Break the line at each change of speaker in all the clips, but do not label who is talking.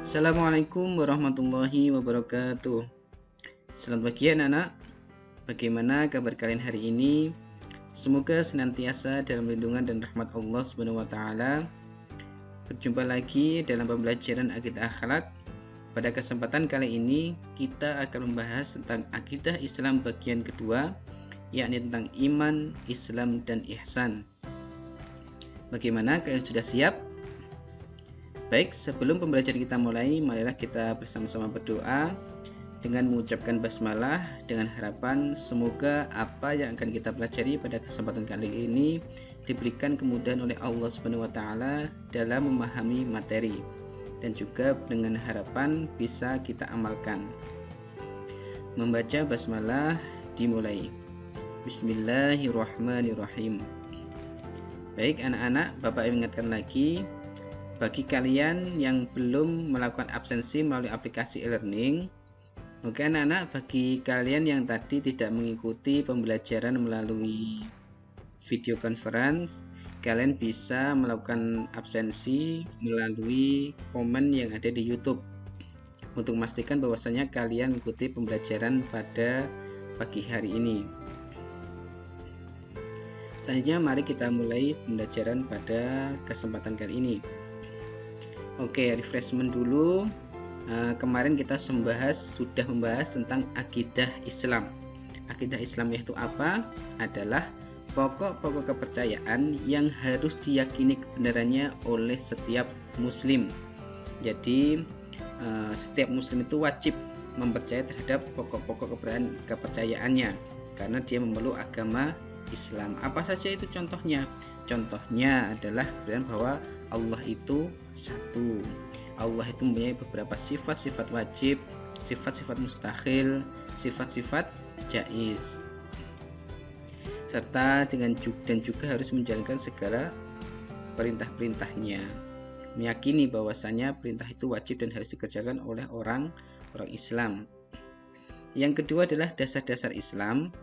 Assalamualaikum warahmatullahi wabarakatuh. Selamat pagi anak-anak. Bagaimana kabar kalian hari ini? Semoga senantiasa dalam lindungan dan rahmat Allah Subhanahu wa taala. Berjumpa lagi dalam pembelajaran akidah akhlak. Pada kesempatan kali ini kita akan membahas tentang akidah Islam bagian kedua, yakni tentang iman, Islam dan ihsan. Bagaimana, kalian sudah siap? Baik, sebelum pembelajaran kita mulai, marilah kita bersama-sama berdoa dengan mengucapkan basmalah dengan harapan semoga apa yang akan kita pelajari pada kesempatan kali ini diberikan kemudahan oleh Allah Subhanahu wa taala dalam memahami materi dan juga dengan harapan bisa kita amalkan. Membaca basmalah dimulai. Bismillahirrahmanirrahim. Baik anak-anak, Bapak ingatkan lagi, bagi kalian yang belum melakukan absensi melalui aplikasi e-learning, oke anak-anak, bagi kalian yang tadi tidak mengikuti pembelajaran melalui video conference, kalian bisa melakukan absensi melalui komen yang ada di YouTube untuk memastikan bahwasanya kalian mengikuti pembelajaran pada pagi hari ini. Selanjutnya mari kita mulai pembelajaran pada kesempatan kali ini. Oke, refreshment dulu. Kemarin kita sudah membahas tentang akidah Islam. Akidah Islam itu apa? Adalah pokok-pokok kepercayaan yang harus diyakini kebenarannya oleh setiap muslim. Jadi setiap muslim itu wajib mempercayai terhadap pokok-pokok kepercayaannya karena dia memeluk agama Islam. Apa saja itu contohnya? Contohnya adalah kebenaran bahwa Allah itu satu. Allah itu mempunyai beberapa sifat-sifat wajib, sifat-sifat mustahil, sifat-sifat jaiz. Serta dan juga harus menjalankan segala perintah-perintahnya. Meyakini bahwasanya perintah itu wajib dan harus dikerjakan oleh orang Islam. Yang kedua adalah dasar-dasar Islam.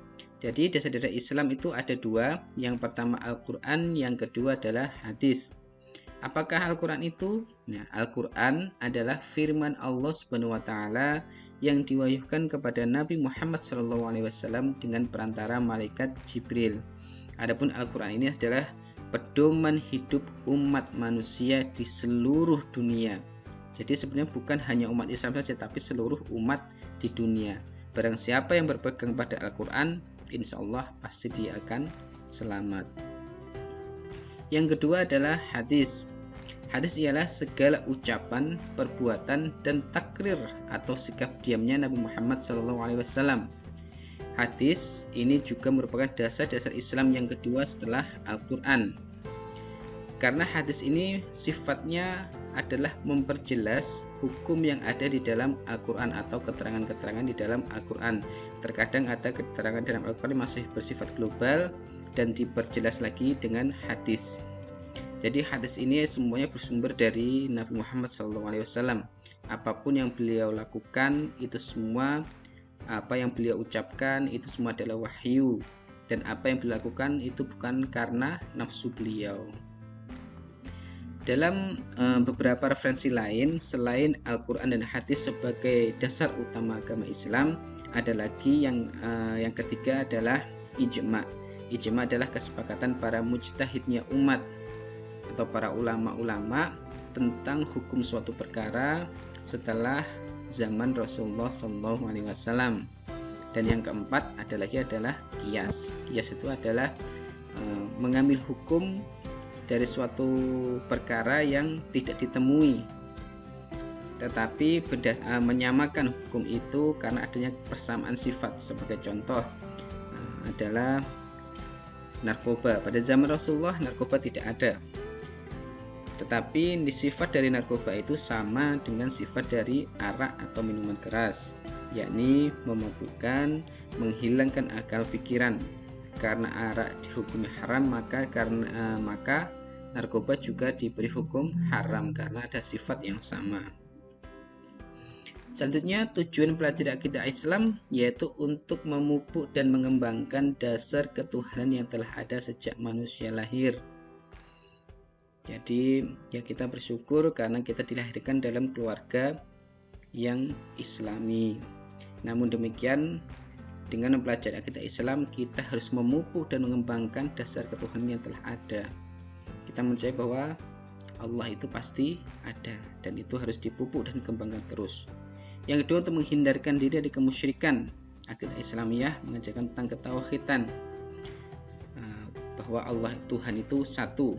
Jadi dasar-dasar Islam itu ada dua. Yang pertama Al-Quran, yang kedua adalah hadis. Apakah Al-Quran itu? Nah, Al-Quran adalah firman Allah Subhanahu wa taala yang diwahyukan kepada Nabi Muhammad SAW dengan perantara malaikat Jibril. Adapun Al-Quran ini adalah pedoman hidup umat manusia di seluruh dunia. Jadi sebenarnya bukan hanya umat Islam saja, tapi seluruh umat di dunia. Barang siapa yang berpegang pada Al-Quran, insya Allah pasti dia akan selamat. Yang kedua adalah hadis. Hadis ialah segala ucapan, perbuatan, dan takrir atau sikap diamnya Nabi Muhammad SAW. Hadis ini juga merupakan dasar-dasar Islam yang kedua setelah Al-Quran. Karena hadis ini sifatnya adalah memperjelas hukum yang ada di dalam Al-Quran atau keterangan-keterangan di dalam Al-Quran. Terkadang ada keterangan dalam Al-Quran masih bersifat global dan diperjelas lagi dengan hadis. Jadi hadis ini semuanya bersumber dari Nabi Muhammad SAW. Apapun yang beliau lakukan itu semua, apa yang beliau ucapkan itu semua adalah wahyu, dan apa yang beliau lakukan itu bukan karena nafsu beliau. Dalam beberapa referensi lain selain Al-Quran dan hadis sebagai dasar utama agama Islam, ada lagi yang ketiga adalah ijma'. Ijma' adalah kesepakatan para mujtahidnya umat atau para ulama-ulama tentang hukum suatu perkara setelah zaman Rasulullah SAW. Dan yang keempat adalah qiyas. Qiyas itu adalah mengambil hukum dari suatu perkara yang tidak ditemui, tetapi menyamakan hukum itu karena adanya persamaan sifat. Sebagai contoh adalah narkoba. Pada zaman Rasulullah narkoba tidak ada, tetapi sifat dari narkoba itu sama dengan sifat dari arak atau minuman keras, yakni memabukkan, menghilangkan akal pikiran. Karena arak dihukumi haram, maka narkoba juga diberi hukum haram karena ada sifat yang sama. Selanjutnya, tujuan pelajari akidah Islam yaitu untuk memupuk dan mengembangkan dasar ketuhanan yang telah ada sejak manusia lahir. Jadi ya kita bersyukur karena kita dilahirkan dalam keluarga yang Islami. Namun demikian, dengan mempelajari akidah Islam, kita harus memupuk dan mengembangkan dasar ketuhanan yang telah ada. Kita percaya bahwa Allah itu pasti ada, dan itu harus dipupuk dan dikembangkan terus. Yang kedua, untuk menghindarkan diri dari kemusyrikan, akidah Islamiyah mengajarkan tentang ketauhidan, bahwa Allah Tuhan itu satu.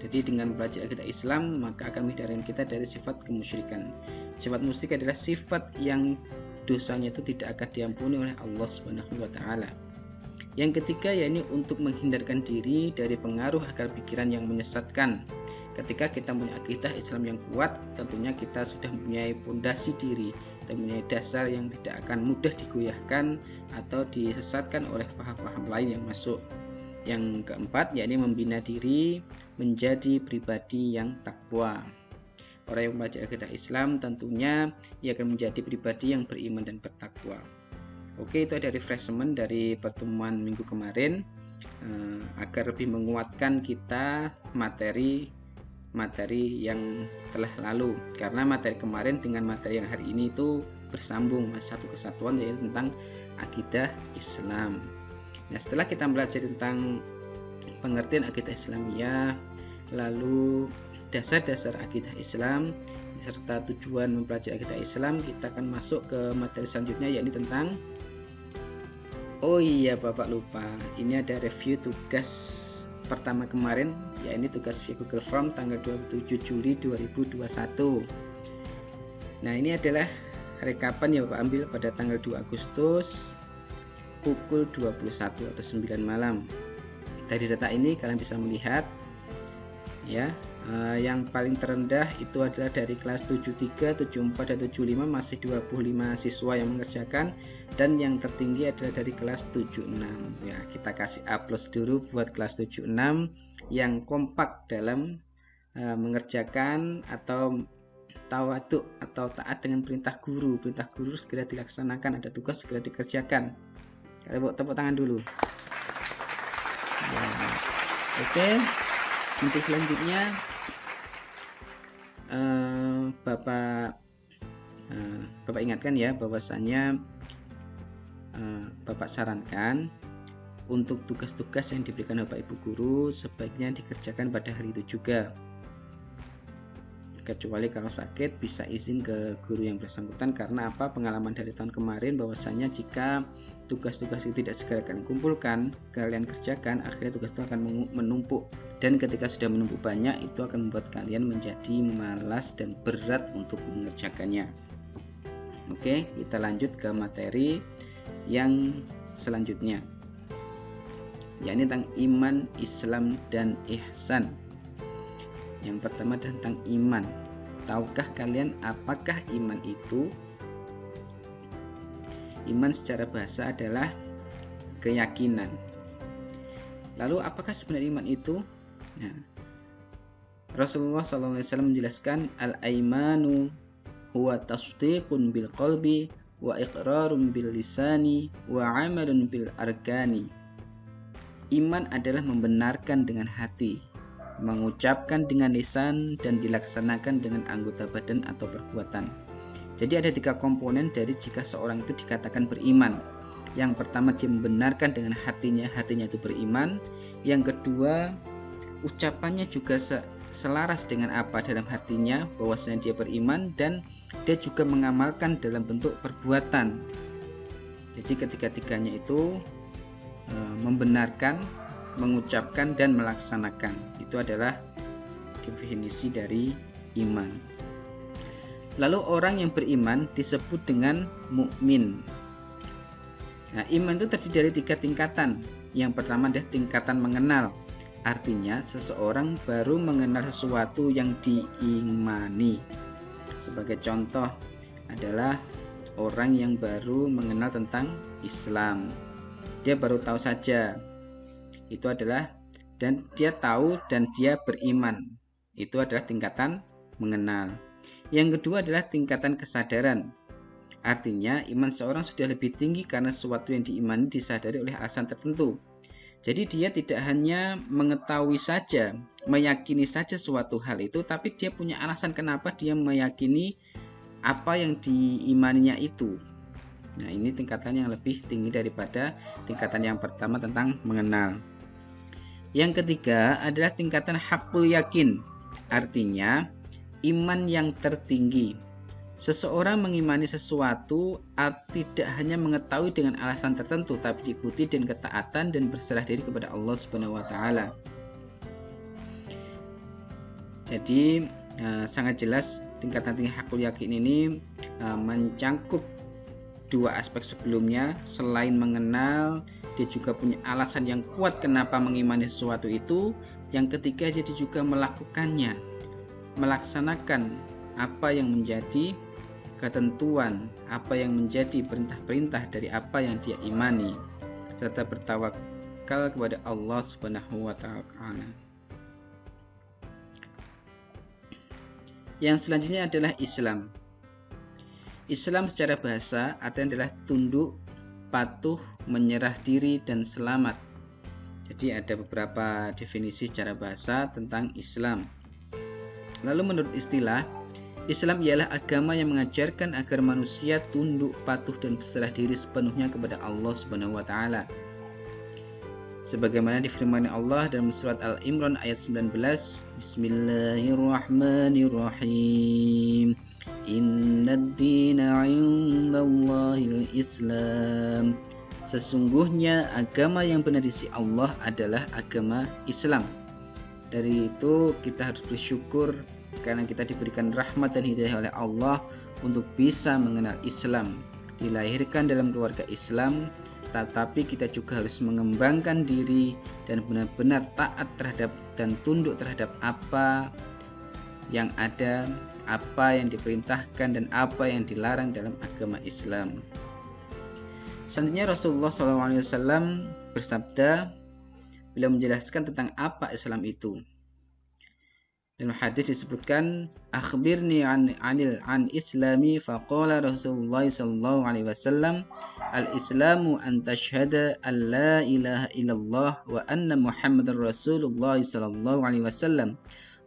Jadi dengan belajar akidah Islam, maka akan menghindarkan kita dari sifat kemusyrikan. Sifat musyrik adalah sifat yang dosanya itu tidak akan diampuni oleh Allah Subhanahu wa taala. Yang ketiga, yakni untuk menghindarkan diri dari pengaruh akal pikiran yang menyesatkan. Ketika kita punya akidah Islam yang kuat, tentunya kita sudah mempunyai fondasi diri, kita mempunyai dasar yang tidak akan mudah digoyahkan atau disesatkan oleh paham-paham lain yang masuk. Yang keempat, yakni membina diri menjadi pribadi yang takwa. Orang yang belajar akidah Islam tentunya ia akan menjadi pribadi yang beriman dan bertakwa. Oke, itu ada refreshment dari pertemuan minggu kemarin, agar lebih menguatkan kita materi yang telah lalu, karena materi kemarin dengan materi yang hari ini itu bersambung, satu kesatuan, yaitu tentang akidah Islam. Nah, setelah kita belajar tentang pengertian akidah Islamiyah, lalu dasar-dasar akidah Islam serta tujuan mempelajari akidah Islam, kita akan masuk ke materi selanjutnya, yakni tentang, oh iya Bapak lupa, ini ada review tugas pertama kemarin, yakni tugas via Google Form tanggal 27 Juli 2021. Nah, ini adalah rekapan yang Bapak ambil pada tanggal 2 Agustus pukul 21 atau 9 malam. Dari data ini kalian bisa melihat ya, yang paling terendah itu adalah dari kelas 73, 74, dan 75, masih 25 siswa yang mengerjakan, dan yang tertinggi adalah dari kelas 76. Ya, kita kasih A+ dulu buat kelas 76 yang kompak dalam mengerjakan atau tawaduk atau taat dengan perintah guru. Perintah guru segera dilaksanakan, ada tugas segera dikerjakan. Kalian tepuk tangan dulu. Ya. Oke. Untuk selanjutnya, Bapak ingatkan ya, bahwasanya Bapak sarankan untuk tugas-tugas yang diberikan Bapak Ibu guru sebaiknya dikerjakan pada hari itu juga. Kecuali kalau sakit bisa izin ke guru yang bersangkutan, karena apa, pengalaman dari tahun kemarin bahwasanya jika tugas-tugas itu tidak segera kalian kumpulkan, kalian kerjakan, akhirnya tugas itu akan menumpuk, dan ketika sudah menumpuk banyak itu akan membuat kalian menjadi malas dan berat untuk mengerjakannya. Oke, kita lanjut ke materi yang selanjutnya, yakni tentang iman, Islam, dan ihsan. Yang pertama tentang iman. Tahukah kalian apakah iman itu? Iman secara bahasa adalah keyakinan. Lalu apakah sebenarnya iman itu? Nah, Rasulullah SAW menjelaskan, al-aimanu huwa tasdiqun bil qalbi wa iqrarun bil lisani wa amalun bil arkani. Iman adalah membenarkan dengan hati, mengucapkan dengan lisan, dan dilaksanakan dengan anggota badan atau perbuatan. Jadi ada 3 komponen dari jika seorang itu dikatakan beriman. Yang pertama, dia membenarkan dengan hatinya itu beriman. Yang kedua, ucapannya juga selaras dengan apa dalam hatinya, bahwasanya dia beriman, dan dia juga mengamalkan dalam bentuk perbuatan. Jadi ketiga-tiganya itu membenarkan, mengucapkan, dan melaksanakan. Itu adalah definisi dari iman. Lalu orang yang beriman disebut dengan mukmin. Nah, iman itu terdiri dari 3 tingkatan. Yang pertama adalah tingkatan mengenal. Artinya seseorang baru mengenal sesuatu yang diimani. Sebagai contoh adalah orang yang baru mengenal tentang Islam. Dia baru tahu saja. Itu adalah, dan dia tahu dan dia beriman. Itu adalah tingkatan mengenal. Yang kedua adalah tingkatan kesadaran. Artinya iman seorang sudah lebih tinggi karena sesuatu yang diimani disadari oleh alasan tertentu. Jadi dia tidak hanya mengetahui saja, meyakini saja suatu hal itu, tapi dia punya alasan kenapa dia meyakini apa yang diimaninya itu. Nah, ini tingkatan yang lebih tinggi daripada tingkatan yang pertama tentang mengenal. Yang ketiga adalah tingkatan haqqul yakin, artinya iman yang tertinggi. Seseorang mengimani sesuatu tidak hanya mengetahui dengan alasan tertentu, tapi diikuti dengan ketaatan dan berserah diri kepada Allah Subhanahu wa taala. Jadi sangat jelas tingkatan tinggi hakul yakin ini mencangkup dua aspek sebelumnya. Selain mengenal, dia juga punya alasan yang kuat kenapa mengimani sesuatu itu. Yang ketiga, dia juga melakukannya, melaksanakan apa yang menjadi ketentuan, apa yang menjadi perintah-perintah dari apa yang dia imani, serta bertawakal kepada Allah Subhanahu wa taala. Yang selanjutnya adalah Islam. Islam secara bahasa artinya adalah tunduk, patuh, menyerah diri, dan selamat. Jadi ada beberapa definisi secara bahasa tentang Islam. Lalu menurut istilah, Islam ialah agama yang mengajarkan agar manusia tunduk, patuh, dan berserah diri sepenuhnya kepada Allah Subhanahu wa taala. Sebagaimana difirmani Allah dalam surat Al-Imran ayat 19, Bismillahirrahmanirrahim. Innad dina 'indallahil Islam. Sesungguhnya agama yang benar di sisi Allah adalah agama Islam. Dari itu kita harus bersyukur karena kita diberikan rahmat dan hidayah oleh Allah untuk bisa mengenal Islam, dilahirkan dalam keluarga Islam, tetapi kita juga harus mengembangkan diri dan benar-benar taat terhadap dan tunduk terhadap apa yang ada, apa yang diperintahkan, dan apa yang dilarang dalam agama Islam. Selanjutnya Rasulullah SAW bersabda, beliau menjelaskan tentang apa Islam itu. Dalam hadis disebutkan, akhbirni an islami, faqala Rasulullah sallallahu alaihi wasallam, al-islamu an tashhada an la ilaha illallah wa anna muhammadar rasulullah sallallahu alaihi wasallam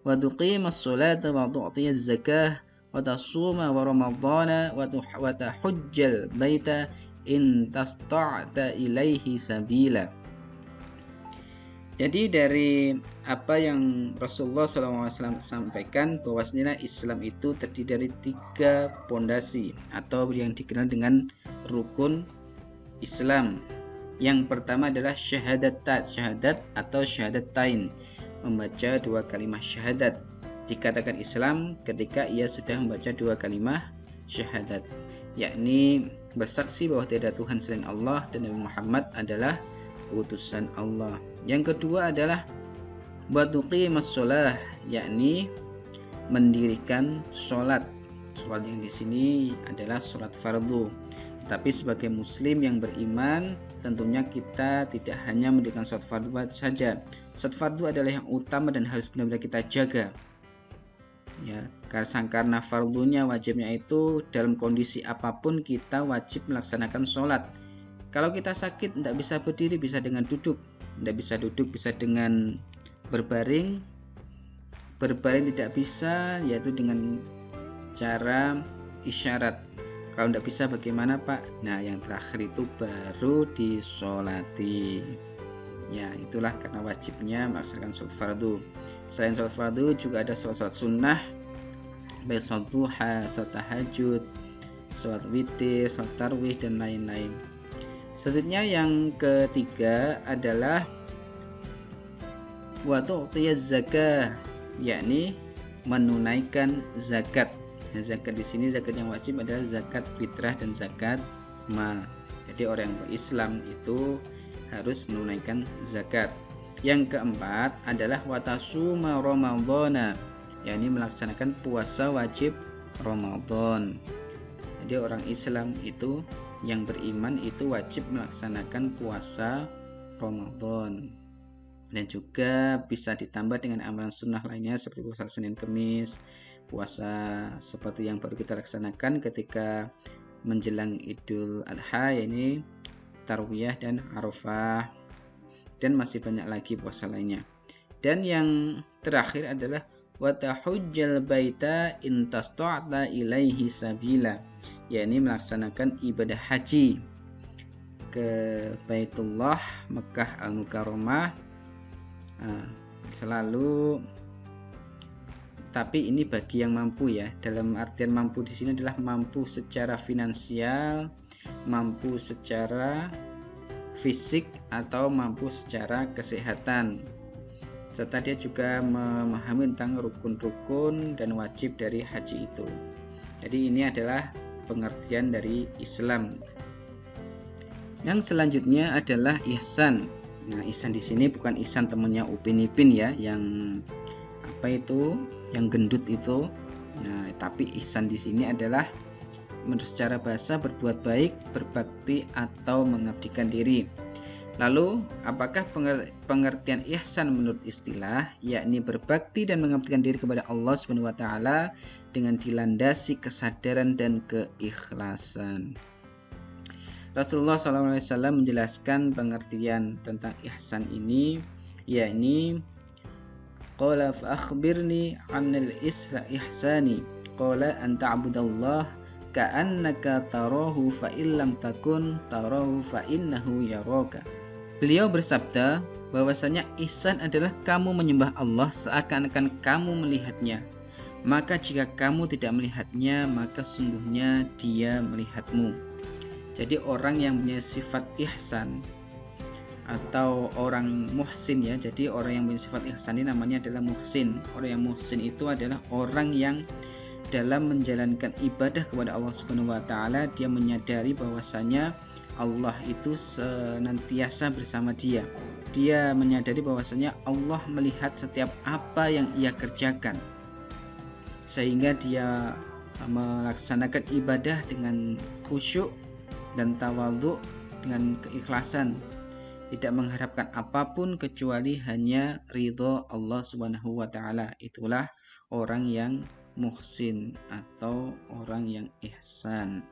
wa tuqima as-salata wa tu'tiya az-zakah wa tasuma wa ramadhana wa tahujjal baita in tasta'ta ilaihi sabila. Jadi dari apa yang Rasulullah SAW sampaikan, bahwasanya Islam itu terdiri dari 3 pondasi atau yang dikenal dengan rukun Islam. Yang pertama adalah syahadat atau syahadatain, membaca 2 kalimat syahadat. Dikatakan Islam ketika ia sudah membaca 2 kalimat syahadat, yakni bersaksi bahwa tidak ada Tuhan selain Allah dan Nabi Muhammad adalah utusan Allah. Yang kedua adalah batuqimas shalah, yakni mendirikan sholat. Sholat yang di sini adalah sholat fardu. Tapi sebagai muslim yang beriman, tentunya kita tidak hanya mendirikan sholat fardu saja. Sholat fardu adalah yang utama dan harus benar-benar kita jaga. Ya, karena fardunya, wajibnya itu dalam kondisi apapun kita wajib melaksanakan sholat. Kalau kita sakit tidak bisa berdiri, bisa dengan duduk. Tidak bisa duduk, bisa dengan berbaring. Berbaring tidak bisa, yaitu dengan cara isyarat. Kalau tidak bisa bagaimana Pak? Nah, yang terakhir itu baru disolati. Ya, itulah karena wajibnya melaksanakan sholat fardu. Selain sholat fardu juga ada sholat sunnah, baik sholat duha, sholat tahajud, sholat witir, sholat tarwih, dan lain-lain. Selanjutnya yang ketiga adalah wa tu'tiyaz zakah, yakni menunaikan zakat. Nah, zakat di sini zakat yang wajib adalah zakat fitrah dan zakat mal. Jadi orang yang berislam itu harus menunaikan zakat. Yang keempat adalah wa tasuma ramadhana, yakni melaksanakan puasa wajib Ramadan. Jadi orang Islam itu yang beriman itu wajib melaksanakan puasa Ramadan, dan juga bisa ditambah dengan amalan sunnah lainnya seperti puasa Senin Kemis, puasa seperti yang baru kita laksanakan ketika menjelang Idul Adha, yaitu Tarwiyah dan Arafah. dan masih banyak lagi puasa lainnya. Dan yang terakhir adalah wa tahujjal baita in tasta'ta ilaihi sabila, yakni melaksanakan ibadah haji ke Baitullah Mekah Al-Mukarramah selalu, tapi ini bagi yang mampu ya. Dalam artian mampu di sini adalah mampu secara finansial, mampu secara fisik, atau mampu secara kesehatan. Serta dia juga memahami tentang rukun-rukun dan wajib dari haji itu. Jadi ini adalah pengertian dari Islam. Yang selanjutnya adalah ihsan. Nah, ihsan di sini bukan ihsan temannya Upin Ipin ya, yang apa itu, yang gendut itu. Nah, tapi ihsan di sini adalah menurut secara bahasa berbuat baik, berbakti, atau mengabdikan diri. Lalu, apakah pengertian ihsan menurut istilah? Yakni berbakti dan mengabdikan diri kepada Allah Subhanahu wa taala dengan dilandasi kesadaran dan keikhlasan. Rasulullah SAW menjelaskan pengertian tentang ihsan ini, yakni qala fa akhbirni 'anil ihsani qala an ta'budallah ka'annaka tarahu fa illam takun tarahu fa innahu yaraka. Beliau bersabda bahwasanya ihsan adalah kamu menyembah Allah seakan-akan kamu melihatnya. Maka jika kamu tidak melihatnya, maka sungguhnya Dia melihatmu. Jadi orang yang punya sifat ihsan atau orang muhsin ya. Jadi orang yang punya sifat ihsan ini namanya adalah muhsin. Orang yang muhsin itu adalah orang yang dalam menjalankan ibadah kepada Allah Subhanahu wa taala dia menyadari bahwasanya Allah itu senantiasa bersama dia. Dia menyadari bahwasanya Allah melihat setiap apa yang ia kerjakan. Sehingga dia melaksanakan ibadah dengan khusyuk dan tawadhu, dengan keikhlasan, tidak mengharapkan apapun kecuali hanya ridho Allah Subhanahu wa taala. Itulah orang yang muhsin atau orang yang ihsan.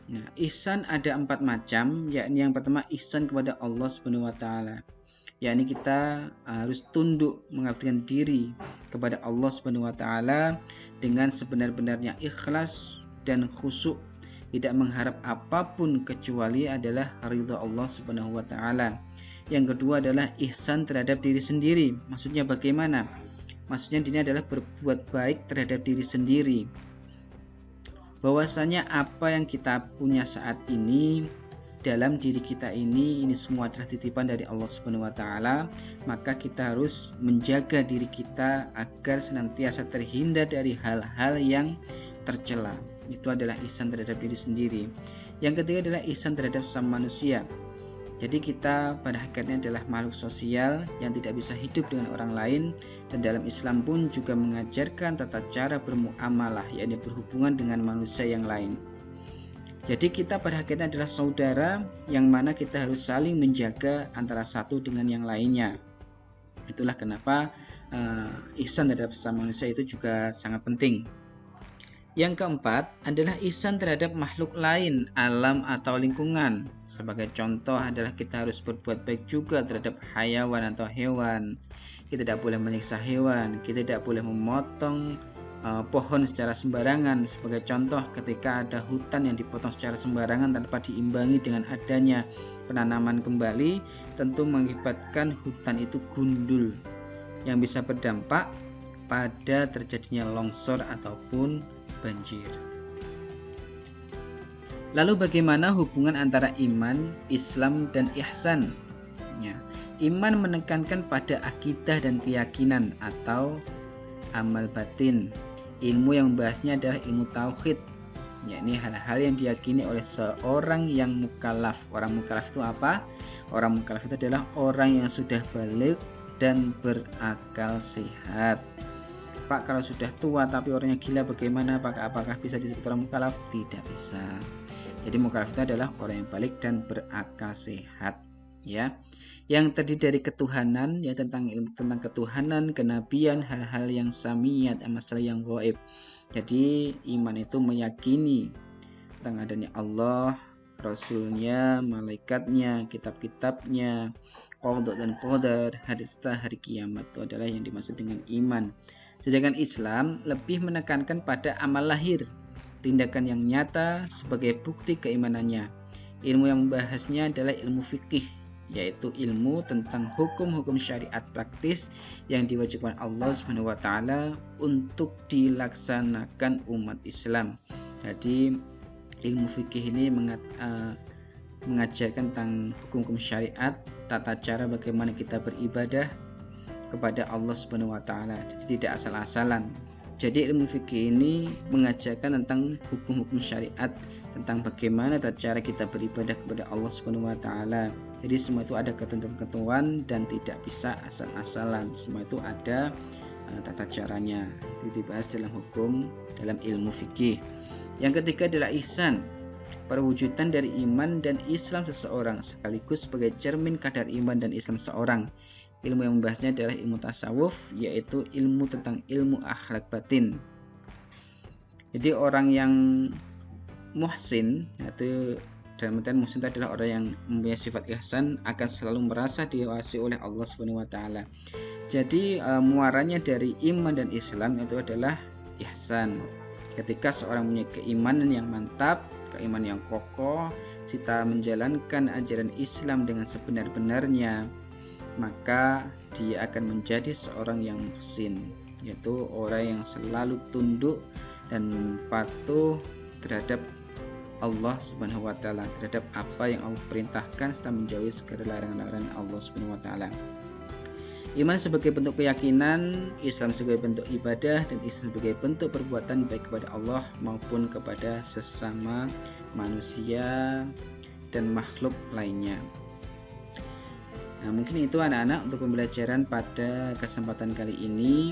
Nah, ihsan ada 4 macam, yakni yang pertama ihsan kepada Allah Subhanahu wa taala. Yakni kita harus tunduk mengabdikan diri kepada Allah Subhanahu wa taala dengan sebenar-benarnya ikhlas dan khusyuk, tidak mengharap apapun kecuali adalah ridha Allah Subhanahu wa taala. Yang kedua adalah ihsan terhadap diri sendiri. Maksudnya bagaimana? Maksudnya ini adalah berbuat baik terhadap diri sendiri. Bahwasanya apa yang kita punya saat ini dalam diri kita ini semua adalah titipan dari Allah Subhanahu wa taala, maka kita harus menjaga diri kita agar senantiasa terhindar dari hal-hal yang tercela. Itu adalah ihsan terhadap diri sendiri. Yang ketiga adalah ihsan terhadap sesama manusia. Jadi kita pada hakikatnya adalah makhluk sosial yang tidak bisa hidup dengan orang lain, dan dalam Islam pun juga mengajarkan tata cara bermuamalah, yakni berhubungan dengan manusia yang lain. Jadi kita pada hakikatnya adalah saudara yang mana kita harus saling menjaga antara satu dengan yang lainnya. Itulah kenapa ihsan terhadap sesama manusia itu juga sangat penting. Yang keempat adalah ihsan terhadap makhluk lain, alam atau lingkungan. Sebagai contoh adalah kita harus berbuat baik juga terhadap hayawan atau hewan. Kita tidak boleh menyiksa hewan, kita tidak boleh memotong pohon secara sembarangan. Sebagai contoh, ketika ada hutan yang dipotong secara sembarangan tanpa diimbangi dengan adanya penanaman kembali, tentu mengakibatkan hutan itu gundul yang bisa berdampak pada terjadinya longsor ataupun banjir. Lalu bagaimana hubungan antara iman, Islam, dan ihsan? Ya, iman menekankan pada akidah dan keyakinan atau amal batin. Ilmu yang membahasnya adalah ilmu tauhid, yakni hal-hal yang diyakini oleh seorang yang mukallaf. Orang mukallaf itu apa? Orang mukallaf itu adalah orang yang sudah baligh dan berakal sehat. Pak, kalau sudah tua tapi orangnya gila bagaimana? Apakah bisa disebut orang mukallaf? Tidak bisa. Jadi mukallaf itu adalah orang yang baligh dan berakal sehat, ya. Yang terdiri dari ketuhanan, ya, tentang ilmu tentang ketuhanan, kenabian, hal-hal yang samiyat, masalah yang gaib. Jadi iman itu meyakini tentang adanya Allah, rasulnya, malaikatnya, kitab-kitabnya, qada dan qadar, hari setelah hari kiamat. Itu adalah yang dimaksud dengan iman. Sedangkan Islam lebih menekankan pada amal lahir, tindakan yang nyata sebagai bukti keimanannya. Ilmu yang membahasnya adalah ilmu fikih, yaitu ilmu tentang hukum-hukum syariat praktis yang diwajibkan Allah Subhanahu wa taala untuk dilaksanakan umat Islam. Jadi ilmu fikih ini mengajarkan tentang hukum-hukum syariat, tata cara bagaimana kita beribadah kepada Allah Subhanahu wa taala. Jadi tidak asal-asalan. Jadi ilmu fikih ini mengajarkan tentang hukum-hukum syariat, tentang bagaimana cara kita beribadah kepada Allah Subhanahu wa taala. Jadi semua itu ada ketentuan dan tidak bisa asal-asalan. Semua itu ada tata caranya. Itu dibahas dalam hukum, dalam ilmu fikih. Yang ketiga adalah ihsan, perwujudan dari iman dan Islam seseorang sekaligus sebagai cermin kadar iman dan Islam seseorang. Ilmu yang membahasnya adalah ilmu tasawuf, yaitu ilmu tentang ilmu akhlak batin. Jadi orang yang muhsin, yaitu dalam artian muhsin itu adalah orang yang mempunyai sifat ihsan, akan selalu merasa diawasi oleh Allah Subhanahu wa taala. Jadi muaranya dari iman dan Islam itu adalah ihsan. Ketika seorang mempunyai keimanan yang mantap, keimanan yang kokoh, serta menjalankan ajaran Islam dengan sebenar-benarnya, maka dia akan menjadi seorang yang muhsin, yaitu orang yang selalu tunduk dan patuh terhadap Allah Subhanahu wa taala, terhadap apa yang Allah perintahkan serta menjauhi segala larangan-larangan Allah Subhanahu wa taala. Iman sebagai bentuk keyakinan, Islam sebagai bentuk ibadah, dan Islam sebagai bentuk perbuatan baik kepada Allah maupun kepada sesama manusia dan makhluk lainnya. Nah, mungkin itu anak-anak untuk pembelajaran pada kesempatan kali ini.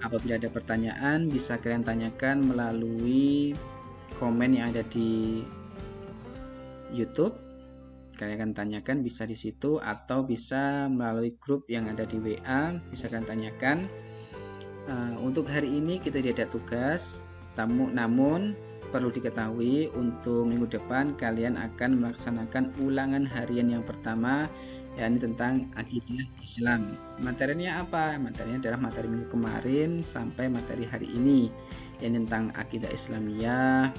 Apabila ada pertanyaan, bisa kalian tanyakan melalui komen yang ada di YouTube. Kalian akan tanyakan bisa di situ, atau bisa melalui grup yang ada di WA, bisa kalian tanyakan. Untuk hari ini kita tidak ada tugas, namun perlu diketahui untuk minggu depan kalian akan melaksanakan ulangan harian yang pertama, yakni tentang akidah Islam. Materinya apa? Materinya adalah materi minggu kemarin sampai materi hari ini, yang tentang akidah Islamiyah,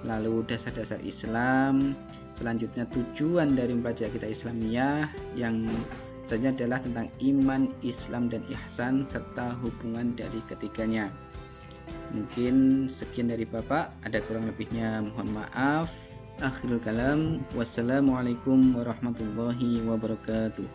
lalu dasar-dasar Islam. Selanjutnya tujuan dari mempelajari akidah Islamiyah yang selanjutnya adalah tentang iman, Islam, dan ihsan serta hubungan dari ketiganya. Mungkin sekian dari Bapak, ada kurang lebihnya mohon maaf. Akhirul kalam, wassalamualaikum warahmatullahi wabarakatuh.